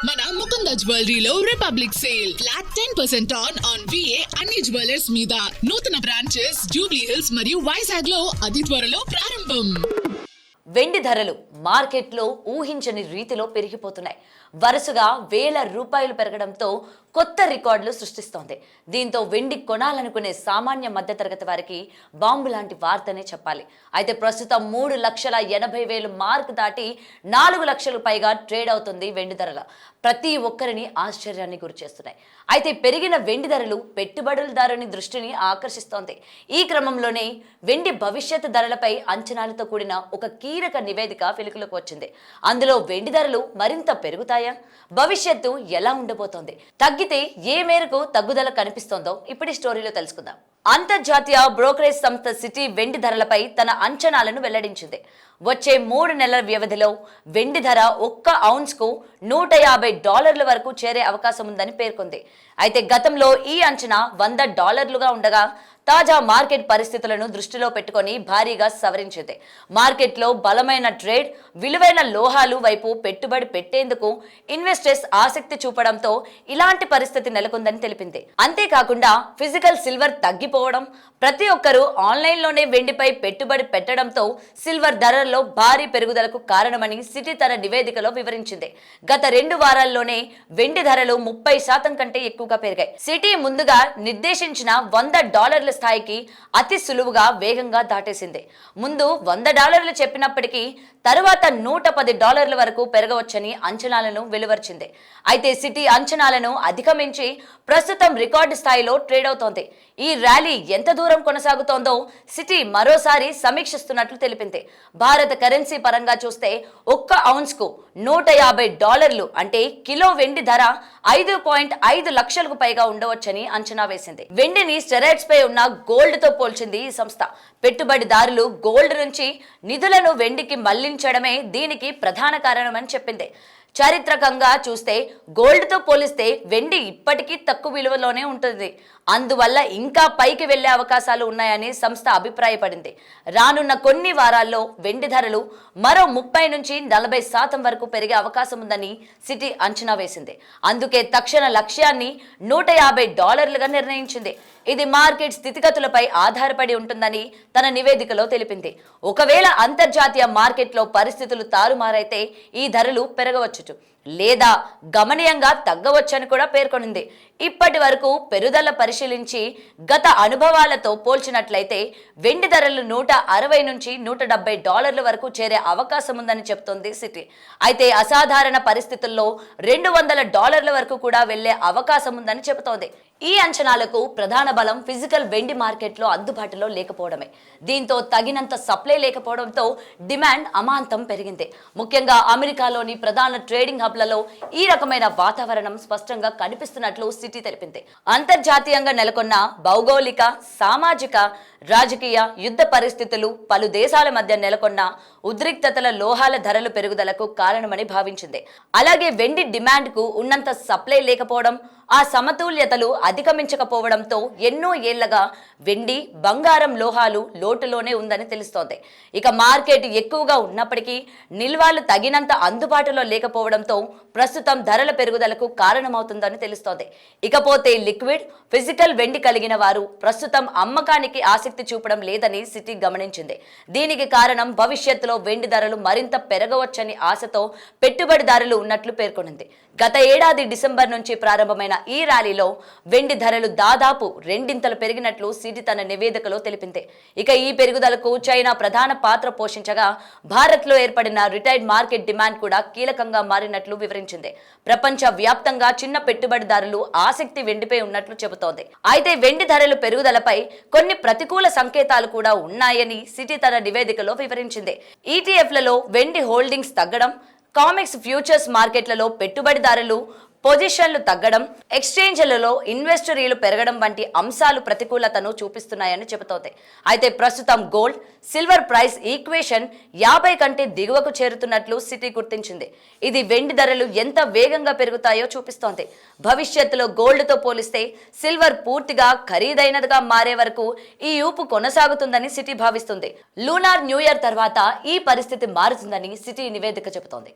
మన ముకుంద జ్యువెలరీలో republic sale flat 10% on VA అన్ని జ్యువెలర్స్ మీద. నూతన బ్రాంచెస్ జూబ్లీ హిల్స్ మరియు వైజాగ్ లో అతి త్వరలో ప్రారంభం. వెండి ధరలు మార్కెట్లో ఊహించని రీతిలో పెరిగిపోతున్నాయి. వరుసగా వేల రూపాయలు పెరగడంతో కొత్త రికార్డులు సృష్టిస్తోంది. దీంతో వెండి కొనాలనుకునే సామాన్య మధ్యతరగతి వారికి బాంబు లాంటి వార్తనే చెప్పాలి. అయితే ప్రస్తుతం 3,80,000 మార్క్ దాటి 4 లక్షలు పైగా ట్రేడ్ అవుతుంది వెండి ధరల. ప్రతి ఒక్కరిని ఆశ్చర్యాన్ని గురిచేస్తున్నాయి. అయితే పెరిగిన వెండి ధరలు పెట్టుబడులదారుని దృష్టిని ఆకర్షిస్తోంది. ఈ క్రమంలోనే వెండి భవిష్యత్ ధరలపై అంచనాలతో కూడిన ఒక కీలక నివేదిక వెలుగులోకి వచ్చింది. అందులో వెండి ధరలు మరింత పెరుగుతాయా, భవిష్యత్తు ఎలా ఉండబోతోంది, తగ్గితే ఏ మేరకు తగ్గుదల కనిపిస్తోందో ఇప్పుడు ఈ స్టోరీలో తెలుసుకుందాం. అంతర్జాతీయ బ్రోకరేజ్ సంస్థ సిటీ వెండి ధరలపై తన అంచనాలను వెల్లడించింది. వచ్చే 3 నెలల వ్యవధిలో వెండి ధర ఒక్క ఔన్స్ కు $150 వరకు చేరే అవకాశం ఉందని పేర్కొంది. అయితే గతంలో ఈ అంచనా $100గా ఉండగా తాజా మార్కెట్ పరిస్థితులను దృష్టిలో పెట్టుకొని భారీగా సవరించింది. మార్కెట్లో బలమైన ట్రేడ్, విలువైన లోహాలు వైపు పెట్టుబడి పెట్టేందుకు ఇన్వెస్టర్స్ ఆసక్తి చూపడంతో ఇలాంటి పరిస్థితి నెలకొందని తెలిపింది. అంతేకాకుండా ఫిజికల్ సిల్వర్ తగ్గిపోవడం, ప్రతి ఒక్కరూ ఆన్లైన్లోనే వెండిపై పెట్టుబడి పెట్టడంతో సిల్వర్ ధరల్లో భారీ పెరుగుదలకు కారణమని సిటీ తన నివేదికలో వివరించింది. గత 2 వారాల్లోనే వెండి ధరలు 30% కంటే ఎక్కువగా పెరిగాయి. సిటీ ముందుగా నిర్దేశించిన $100 స్థాయికి అతి సులువుగా వేగంగా దాటేసింది. ముందు $100 చెప్పినప్పటికీ తరువాత $110 వరకు పెరగవచ్చని అంచనాలను వెలువరించింది. అయితే సిటీ అంచనాలను అధిగమించి ప్రస్తుతం రికార్డు స్థాయిలో ట్రేడ్ అవుతోంది. ఈ ర్యాలీ ఎంత దూరం కొనసాగుతోందో సిటీ మరోసారి సమీక్షిస్తున్నట్లు తెలిపింది. భారత కరెన్సీ పరంగా చూస్తే ఒక్క ఔన్స్ కు $150 అంటే కిలో వెండి ధర 5.5 లక్షలకు పైగా ఉండవచ్చని అంచనా వేసింది. వెండిని స్టెరాయిడ్స్ పై ఉన్న గోల్డ్ తో పోల్చింది ఈ సంస్థ. పెట్టుబడిదారులు గోల్డ్ నుంచి నిధులను వెండికి మళ్లించడమే దీనికి ప్రధాన కారణమని చెప్పింది. చారిత్రకంగా చూస్తే గోల్డ్ తో పోలిస్తే వెండి ఇప్పటికీ తక్కువ విలువలోనే ఉంటుంది. అందువల్ల ఇంకా పైకి వెళ్లే అవకాశాలు ఉన్నాయని సంస్థ అభిప్రాయపడింది. రానున్న కొన్ని వారాల్లో వెండి ధరలు మరో 30 నుంచి 40% వరకు పెరిగే అవకాశం ఉందని సిటీ అంచనా వేసింది. అందుకే తక్షణ లక్ష్యాన్ని $150గా నిర్ణయించింది. ఇది మార్కెట్ స్థితిగతులపై ఆధారపడి ఉంటుందని తన నివేదికలో తెలిపింది. ఒకవేళ అంతర్జాతీయ మార్కెట్లో పరిస్థితులు తారుమారైతే ఈ ధరలు పెరగవచ్చు లేదా గమనీయంగా తగ్గవచ్చని కూడా పేర్కొనింది. ఇప్పటి వరకు పెరుగుదల పరిశీలించి గత అనుభవాలతో పోల్చినట్లయితే వెండి ధరలు $160 నుంచి $170 వరకు చేరే అవకాశం ఉందని చెప్తోంది సిటీ. అయితే అసాధారణ పరిస్థితుల్లో $200 వరకు కూడా వెళ్లే అవకాశం ఉందని చెబుతోంది. ఈ అంచనాలకు ప్రధాన బలం ఫిజికల్ వెండి మార్కెట్లో అందుబాటులో లేకపోవడమే. దీంతో తగినంత సప్లై లేకపోవడంతో డిమాండ్ అమాంతం పెరిగింది. ముఖ్యంగా అమెరికాలోని ప్రధాన ట్రేడింగ్ హబ్లలో ఈ రకమైన వాతావరణం స్పష్టంగా కనిపిస్తున్నట్లు సిటీ తెలిపింది. అంతర్జాతీయంగా నెలకొన్న భౌగోళిక, సామాజిక, రాజకీయ, యుద్ధ పరిస్థితులు, పలు దేశాల మధ్య నెలకొన్న ఉద్రిక్తతల లోహాల ధరలు పెరుగుదలకు కారణమని భావించింది. అలాగే వెండి డిమాండ్ కు ఉన్నంత సప్లై లేకపోవడం, ఆ సమతుల్యతలు అధిగమించకపోవడంతో ఎన్నో ఏళ్లగా వెండి, బంగారం లోహాలు లోటులోనే ఉందని తెలుస్తోంది. ఇక మార్కెట్ ఎక్కువగా ఉన్నప్పటికీ నిల్వలు తగినంత అందుబాటులో లేకపోవడంతో ప్రస్తుతం ధరల పెరుగుదలకు కారణమవుతుందని తెలుస్తోంది. ఇకపోతే లిక్విడ్, ఫిజికల్ వెండి కలిగిన వారు ప్రస్తుతం అమ్మకానికి ఆసక్తి చూపడం లేదని సిటీ గమనించింది. దీనికి కారణం భవిష్యత్తులో వెండి ధరలు మరింత పెరగవచ్చని ఆశతో పెట్టుబడిదారులు ఉన్నట్లు పేర్కొంది. గత ఏడాది డిసెంబర్ నుంచి ప్రారంభమైన ఈ ర్యాలీలో వెండి ధరలు దాదాపు 2 పెరిగినట్లు సిటీ తన నివేదికలో తెలిపింది. ఇక ఈ పెరుగుదలకు చైనా ప్రధాన పాత్ర పోషించగా భారత్లో ఏర్పడిన రిటైల్ మార్కెట్ డిమాండ్ కూడా కీలకంగా మారినట్లు వివరించింది. ప్రపంచ వ్యాప్తంగా చిన్న పెట్టుబడిదారులు ఆసక్తి వెండిపై ఉన్నట్లు చెబుతోంది. అయితే వెండి ధరలు పెరుగుదలపై కొన్ని ప్రతికూల సంకేతాలు కూడా ఉన్నాయని సిటీ తన నివేదికలో వివరించింది. ఈటీఎఫ్లలో వెండి హోల్డింగ్స్ తగ్గడం, కామెక్స్ ఫ్యూచర్స్ మార్కెట్లలో పెట్టుబడిదారులు పొజిషన్లు తగ్గడం, ఎక్స్చేంజ్లలో ఇన్వెస్టరీలు పెరగడం వంటి అంశాలు ప్రతికూలతను చూపిస్తున్నాయని చెబుతోంది. అయితే ప్రస్తుతం గోల్డ్, సిల్వర్ ప్రైస్ ఈక్వేషన్ 50 కంటే దిగువకు చేరుతున్నట్లు సిటీ గుర్తించింది. ఇది వెండి ధరలు ఎంత వేగంగా పెరుగుతాయో చూపిస్తోంది. భవిష్యత్తులో గోల్డ్తో పోలిస్తే సిల్వర్ పూర్తిగా ఖరీదైనదిగా మారే వరకు ఈ ఊపు కొనసాగుతుందని సిటీ భావిస్తుంది. లూనార్ న్యూ ఇయర్ తర్వాత ఈ పరిస్థితి మారుతుందని సిటీ నివేదిక చెబుతోంది.